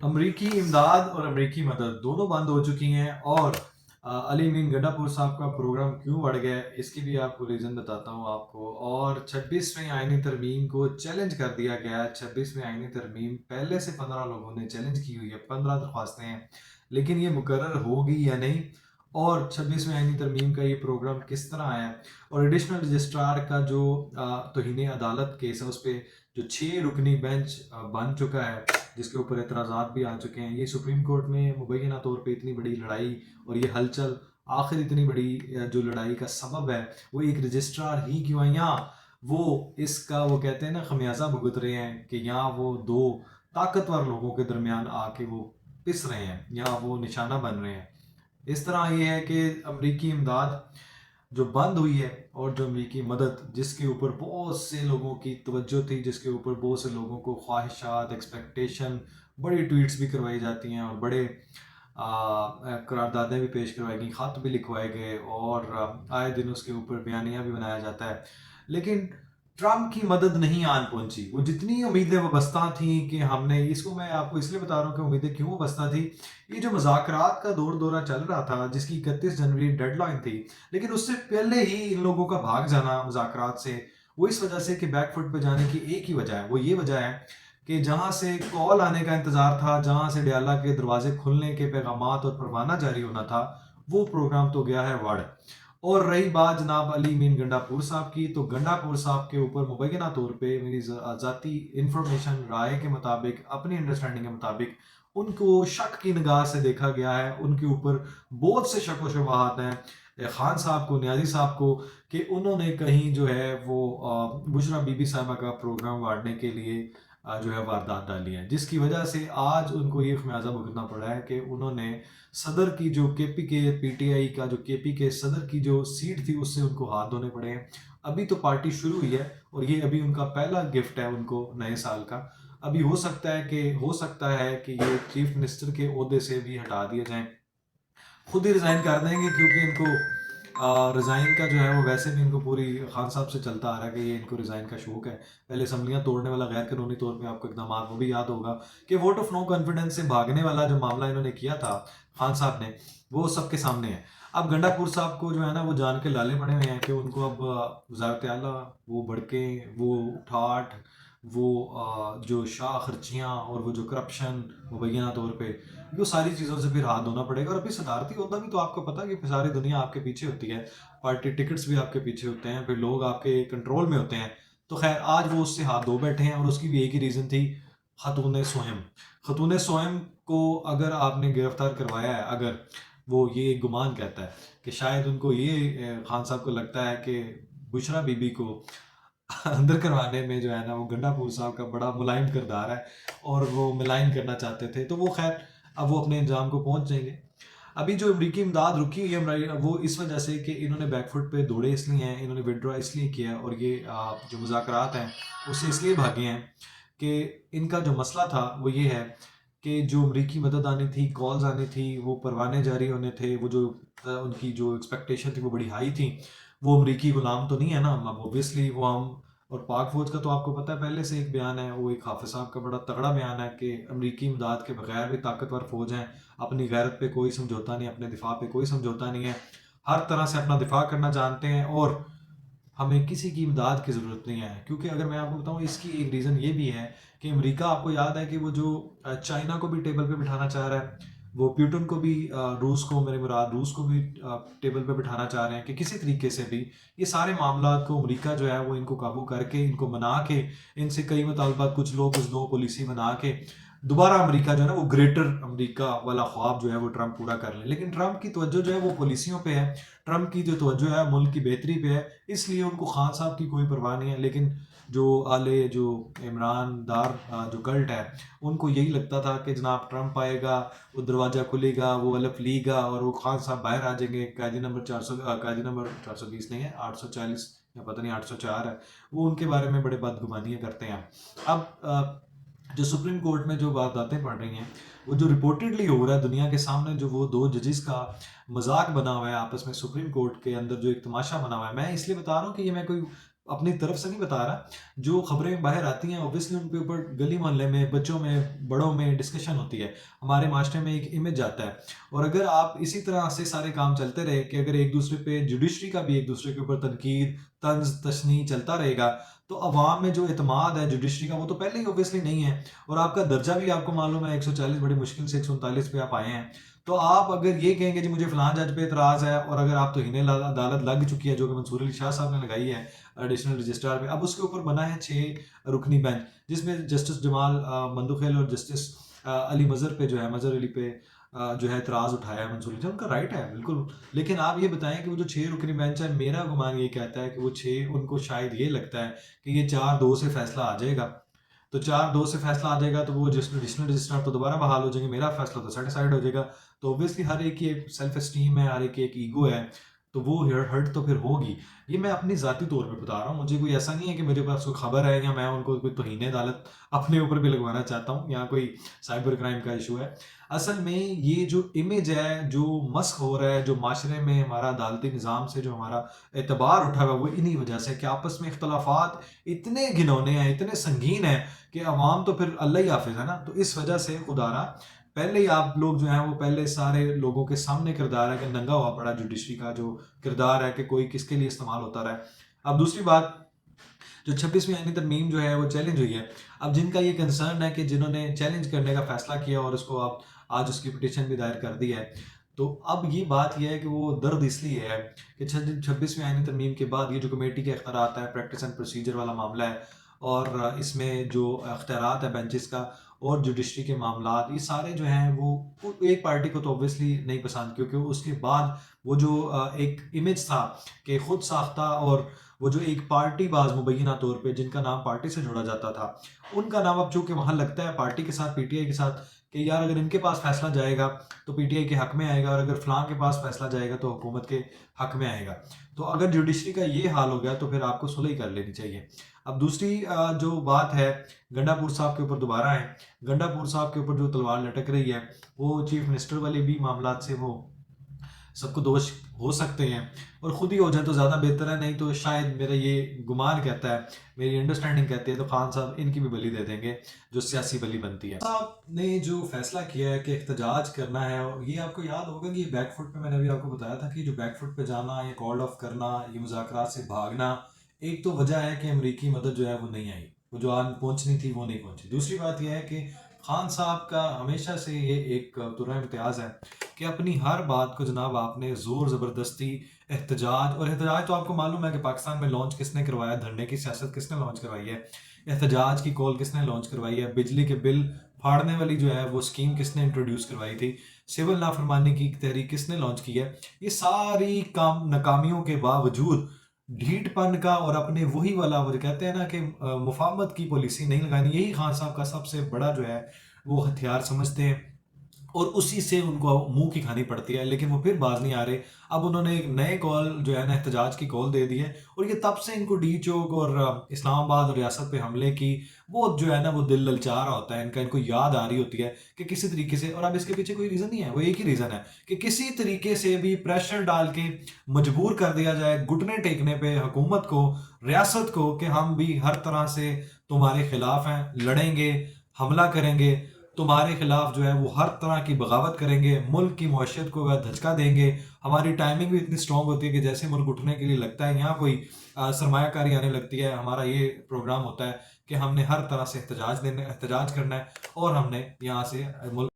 अमरीकी इमदाद और अमरीकी मदद दोनों बंद हो चुकी हैं और अली मीन गंडापुर साहब का प्रोग्राम क्यों बढ़ गया है इसकी भी आपको रीज़न बताता हूँ आपको। और 26वीं आईनी तरमीम को चैलेंज कर दिया गया है। 26वीं आईनी तरमीम पहले से 15 लोगों ने चैलेंज की हुई है, 15 दरख्वास्तें हैं, लेकिन ये मुकर्रर होगी या नहीं, और 26वीं आईनी तरमीम का ये प्रोग्राम किस तरह आया है, और एडिशनल रजिस्ट्रार का जो तौहीन अदालत केस है उस पर जो 6 रुकनी बेंच बन चुका है जिसके ऊपर एतराज़ात भी आ चुके हैं। ये सुप्रीम कोर्ट में मुबैना तौर पे इतनी बड़ी लड़ाई और ये हलचल, आखिर इतनी बड़ी जो लड़ाई का सबब है वो एक रजिस्ट्रार ही क्यों है, यहाँ वो इसका वो कहते हैं ना खमियाजा भुगत रहे हैं कि यहाँ वो दो ताकतवर लोगों के दरमियान आके वो पिस रहे हैं, यहाँ वो निशाना बन रहे हैं। इस तरह ये है कि अमरीकी इमदाद जो बंद हुई है और जो अमरीकी मदद जिसके ऊपर बहुत से लोगों की तवज्जो थी, जिसके ऊपर बहुत से लोगों को ख्वाहिशात, एक्सपेक्टेशन, बड़ी ट्वीट्स भी करवाई जाती हैं और बड़े करारदादें भी पेश करवाई गई, ख़त भी लिखवाए गए और आए दिन उसके ऊपर बयानिया भी बनाया जाता है, लेकिन ट्रम्प की मदद नहीं आन पहुंची। वो जितनी उम्मीदें वबस्ता थी कि हमने इसको, मैं आपको इसलिए बता रहा हूँ कि उम्मीदें क्यों वबस्ता थी, ये जो मुज़ाकरात का दौरा चल रहा था जिसकी 31 जनवरी डेडलाइन थी, लेकिन उससे पहले ही इन लोगों का भाग जाना मुज़ाकरात से, वो इस वजह से कि बैकफुट पे जाने की एक ही वजह है, वो ये वजह है कि जहाँ से कॉल आने का इंतज़ार था, जहाँ से डयाला के दरवाजे खुलने के पैगामात और परवाना जारी होना था, वो प्रोग्राम तो गया है वड़। और रही बात जनाब अली मीन गंडापुर साहब की, तो गंडापुर साहब के ऊपर मुबैना तौर पे मेरी ज़ाती इंफॉर्मेशन राय के मुताबिक, अपनी अंडरस्टैंडिंग के मुताबिक, उनको शक की निगाह से देखा गया है। उनके ऊपर बहुत से शक व शुबहात हैं खान साहब को, न्याजी साहब को, कि उन्होंने कहीं जो है वो बुशरा बीबी साहबा का प्रोग्राम वाड़ने के लिए जो है वारदात डाली है, जिसकी वजह से आज उनको ये खमियाजा भुगतना पड़ा है कि उन्होंने सदर की जो केपी के पीटीआई का जो केपी के सदर की जो सीट थी उससे उनको हाथ धोने पड़े हैं। अभी तो पार्टी शुरू हुई है और ये अभी उनका पहला गिफ्ट है उनको नए साल का। अभी हो सकता है कि ये चीफ मिनिस्टर के ओहदे से भी हटा दिए जाएं, खुद ही रिज़ाइन कर देंगे, क्योंकि इनको रिज़ाइन का जो है वो वैसे भी इनको पूरी खान साहब से चलता आ रहा है कि ये इनको रिज़ाइन का शौक है। पहले असम्बलियाँ तोड़ने वाला गैर कानूनी तौर पे आपको इकदाम वो भी याद होगा कि वोट ऑफ नो कॉन्फिडेंस से भागने वाला जो मामला इन्होंने किया था खान साहब ने, वो सबके सामने है। अब गंडापुर साहब को जो है ना वो जान के लाले पड़े हुए हैं कि उनको अब वज़ारत आला, वो भड़के, वो ठाठ, वो जो शाह खर्चियाँ और वो जो करप्शन मुबैना तौर पे, वो सारी चीज़ों से फिर हाथ धोना पड़ेगा। और अभी सदारती होता भी तो आपको पता है कि सारी दुनिया आपके पीछे होती है, पार्टी टिकट्स भी आपके पीछे होते हैं, फिर लोग आपके कंट्रोल में होते हैं। तो खैर आज वो उससे हाथ धो बैठे हैं और उसकी भी एक ही रीज़न थी, खतून सोहम। खतून सोहम को अगर आपने गिरफ्तार करवाया है, अगर वो ये गुमान कहता है कि शायद उनको ये खान साहब को लगता है कि बुशरा बीबी को अंदर करवाने में जो है ना वो गंडापुर साहब का बड़ा मुलायम किरदार है और वो मिलाइन करना चाहते थे, तो वो खैर अब वो अपने इंजाम को पहुंच जाएंगे। अभी जो अमरीकी इमदाद रुकी हुई है वो इस वजह से कि इन्होंने बैकफुट पे दौड़े इसलिए हैं, इन्होंने विड्रॉ इसलिए किया और ये जो मुज़ाकरात हैं उससे इसलिए भागे हैं कि इनका जो मसला था वो ये है कि जो अमरीकी मदद आनी थी, कॉल्स आनी थी, वो परवाने जारी होने थे, वो जो उनकी जो एक्सपेक्टेशन थी वो बड़ी हाई थी। वो अमरीकी गुलाम तो नहीं है ना, अब ओबियसली वो हम, और पाक फौज का तो आपको पता है पहले से एक बयान है, वो एक हाफिज साहब का बड़ा तगड़ा बयान है कि अमरीकी इमदाद के बगैर भी ताकतवर फौज हैं, अपनी गैरत पे कोई समझौता नहीं, अपने दिफा पे कोई समझौता नहीं है, हर तरह से अपना दिफा करना जानते हैं और हमें किसी की इमदाद की ज़रूरत नहीं है। क्योंकि अगर मैं आपको बताऊँ इसकी एक रीज़न ये भी है कि अमेरिका, आपको याद है कि वो जो चाइना को भी टेबल पे बिठाना चाह रहा है, वो प्यूटन को भी रूस को, मेरे मुराद रूस को भी टेबल पे बिठाना चाह रहे हैं कि किसी तरीके से भी ये सारे मामला को अमेरिका जो है वो इनको काबू करके, इनको मना के, इनसे कई मुतालबात कुछ लोग कुछ दो पॉलिसी बना के दोबारा अमेरिका जो है ना वो ग्रेटर अमेरिका वाला ख्वाब जो है वो ट्रम्प पूरा कर ले। लेकिन ट्रम्प की तवज्जो जो है वो पॉलिसियों पे है, ट्रम्प की जो तवज्जो है मुल्क की बेहतरी पे है, इसलिए उनको खान साहब की कोई परवाह नहीं है। लेकिन जो आले जो इमरानदार जो कल्ट है उनको यही लगता था कि जनाब ट्रम्प आएगा, वो दरवाज़ा खुलेगा, वो अलफ लीगा और वो खान साहब बाहर आ जाएंगे। कायदे नंबर 400, कायदे नंबर 420 नहीं है, 840 या पता नहीं 804 है, वो उनके बारे में बड़े बदगुमानियाँ करते हैं। अब जो सुप्रीम कोर्ट में जो बातें पढ़ रही हैं, वो जो रिपोर्टेडली हो रहा है दुनिया के सामने, जो वो दो जजेस का मजाक बना हुआ है आपस में सुप्रीम कोर्ट के अंदर, जो एक तमाशा बना हुआ है, मैं इसलिए बता रहा हूँ कि ये मैं कोई اپنی طرف سے نہیں بتا رہا، جو خبریں باہر آتی ہیں اوبیسلی ان کے اوپر گلی محلے میں، بچوں میں، بڑوں میں ڈسکشن ہوتی ہے، ہمارے معاشرے میں ایک امیج آتا ہے. اور اگر آپ اسی طرح سے سارے کام چلتے رہے کہ اگر ایک دوسرے پہ جوڈیشری کا بھی ایک دوسرے کے اوپر تنقید، طنز تشنیع چلتا رہے گا، تو عوام میں جو اعتماد ہے جوڈیشری کا وہ تو پہلے ہی اوبیسلی نہیں ہے. اور آپ کا درجہ بھی آپ کو معلوم ہے 140 بڑی مشکل سے 139 پہ آپ آئے ہیں. تو آپ اگر یہ کہیں گے جی مجھے فلاں جج پہ اعتراض ہے، اور اگر آپ توہین عدالت لگ چکی ہے جو کہ منصور علی شاہ صاحب نے لگائی ہے ایڈیشنل رجسٹرار پہ، اب اس کے اوپر بنا ہے 6 رکنی بینچ جس میں جسٹس جمال مندوخیل اور جسٹس علی مظہر پہ جو ہے، مظہر علی پہ جو ہے اعتراض اٹھایا ہے منصور علی صاحب، ان کا رائٹ ہے بالکل. لیکن آپ یہ بتائیں کہ وہ جو 6 رکنی بینچ ہے، میرا گمان یہ کہتا ہے کہ وہ 6 ان کو شاید یہ لگتا ہے کہ یہ 4-2 سے فیصلہ آ جائے گا. تو 4-2 سے فیصلہ آ جائے گا تو وہ ایڈیشنل رجسٹرار تو دوبارہ بحال ہو جائیں گے، میرا فیصلہ تو سیٹیسفائڈ ہو جائے گا. تو اوبیسلی ہر ایک کی ایک سیلف اسٹیم ہے، ہر ایک کی ایک ایگو ہے، تو وہ ہرٹ تو پھر ہوگی. یہ میں اپنی ذاتی طور پہ بتا رہا ہوں، مجھے کوئی ایسا نہیں ہے کہ میرے پاس کوئی خبر ہے یا میں ان کو کوئی توہین عدالت اپنے اوپر بھی لگوانا چاہتا ہوں یا کوئی سائبر کرائم کا ایشو ہے. اصل میں یہ جو امیج ہے جو مسخ ہو رہا ہے، جو معاشرے میں ہمارا عدالتی نظام سے جو ہمارا اعتبار اٹھا ہوا ہے، وہ انہی وجہ سے کہ آپس میں اختلافات اتنے گھنونے ہیں، اتنے سنگین ہیں کہ عوام تو پھر اللہ ہی حافظ ہے نا. تو اس وجہ سے خدا را پہلے ہی آپ لوگ جو ہیں وہ پہلے سارے لوگوں کے سامنے کردار ہے کہ ننگا ہوا پڑا جوڈیشری کا جو کردار ہے کہ کوئی کس کے لیے استعمال ہوتا رہا ہے. اب دوسری بات، جو 26ویں آئینی ترمیم جو ہے وہ چیلنج ہوئی ہے. اب جن کا یہ کنسرن ہے کہ جنہوں نے چیلنج کرنے کا فیصلہ کیا اور اس کو اب آج اس کی پٹیشن بھی دائر کر دی ہے، تو اب یہ بات یہ ہے کہ وہ درد اس لیے ہے کہ 26ویں آئینی ترمیم کے بعد یہ جو کمیٹی کے اختیارات ہے، پریکٹس اینڈ پروسیجر والا معاملہ ہے، اور اس میں جو اختیارات ہے بینچز کا اور جوڈیشری کے معاملات، یہ سارے جو ہیں وہ ایک پارٹی کو تو اوبیسلی نہیں پسند، کیونکہ اس کے بعد وہ جو ایک امیج تھا کہ خود ساختہ اور وہ جو ایک پارٹی باز مبینہ طور پہ جن کا نام پارٹی سے جوڑا جاتا تھا، ان کا نام اب چونکہ وہاں لگتا ہے پارٹی کے ساتھ، پی ٹی آئی کے ساتھ، کہ یار اگر ان کے پاس فیصلہ جائے گا تو پی ٹی آئی کے حق میں آئے گا، اور اگر فلاں کے پاس فیصلہ جائے گا تو حکومت کے حق میں آئے گا. تو اگر جوڈیشری کا یہ حال ہو گیا تو پھر آپ کو صلح کر لینی چاہیے. اب دوسری جو بات ہے، گنڈا پور صاحب کے اوپر دوبارہ ہے. گنڈا پور صاحب کے اوپر جو تلوار لٹک رہی ہے، وہ چیف منسٹر والے بھی معاملات سے وہ سب کو دوش ہو سکتے ہیں، اور خود ہی ہو جائے تو زیادہ بہتر ہے. نہیں تو شاید میرا یہ گمان کہتا ہے، میری انڈرسٹینڈنگ کہتی ہے تو خان صاحب ان کی بھی بلی دے دیں گے جو سیاسی بلی بنتی ہے. صاحب نے جو فیصلہ کیا ہے کہ احتجاج کرنا ہے، اور یہ آپ کو یاد ہوگا کہ یہ بیک فٹ پہ میں نے ابھی آپ کو بتایا تھا کہ جو بیک فٹ پہ جانا، یہ کال آف کرنا، یہ مذاکرات سے بھاگنا، ایک تو وجہ ہے کہ امریکی مدد جو ہے وہ نہیں آئی، وہ جو آن پہنچنی تھی وہ نہیں پہنچی. دوسری بات یہ ہے کہ خان صاحب کا ہمیشہ سے یہ ایک طرح امتیاز ہے کہ اپنی ہر بات کو جناب آپ نے زور زبردستی، احتجاج، اور احتجاج تو آپ کو معلوم ہے کہ پاکستان میں لانچ کس نے کروایا، دھرنے کی سیاست کس نے لانچ کروائی ہے، احتجاج کی کال کس نے لانچ کروائی ہے، بجلی کے بل پھاڑنے والی جو ہے وہ اسکیم کس نے انٹروڈیوس کروائی تھی، سول نافرمانی کی تحریک کس نے لانچ کی ہے. یہ ساری ناکامیوں کے باوجود ڈھیٹ پن کا اور اپنے وہی والا وہ کہتے ہیں نا کہ مفاہمت کی پالیسی نہیں لگانی، یہی خان صاحب کا سب سے بڑا جو ہے وہ ہتھیار سمجھتے ہیں، اور اسی سے ان کو منہ کی کھانی پڑتی ہے. لیکن وہ پھر باز نہیں آ رہے. اب انہوں نے ایک نئے کال جو ہے نا احتجاج کی کال دے دی ہے، اور یہ تب سے ان کو ڈی چوک اور اسلام آباد اور ریاست پہ حملے کی وہ جو ہے نا وہ دل للچا رہا ہوتا ہے ان کو یاد آ رہی ہوتی ہے کہ کسی طریقے سے، اور اب اس کے پیچھے کوئی ریزن نہیں ہے، وہ ایک ہی ریزن ہے کہ کسی طریقے سے بھی پریشر ڈال کے مجبور کر دیا جائے گھٹنے ٹیکنے پہ حکومت کو، ریاست کو، کہ ہم بھی ہر طرح سے تمہارے خلاف ہیں، لڑیں گے، حملہ کریں گے، تمہارے خلاف جو ہے وہ ہر طرح کی بغاوت کریں گے، ملک کی معیشت کو دھچکا دیں گے. ہماری ٹائمنگ بھی اتنی سٹرونگ ہوتی ہے کہ جیسے ملک اٹھنے کے لیے لگتا ہے یہاں کوئی سرمایہ کاری آنے لگتی ہے، ہمارا یہ پروگرام ہوتا ہے کہ ہم نے ہر طرح سے احتجاج کرنا ہے، اور ہم نے یہاں سے ملک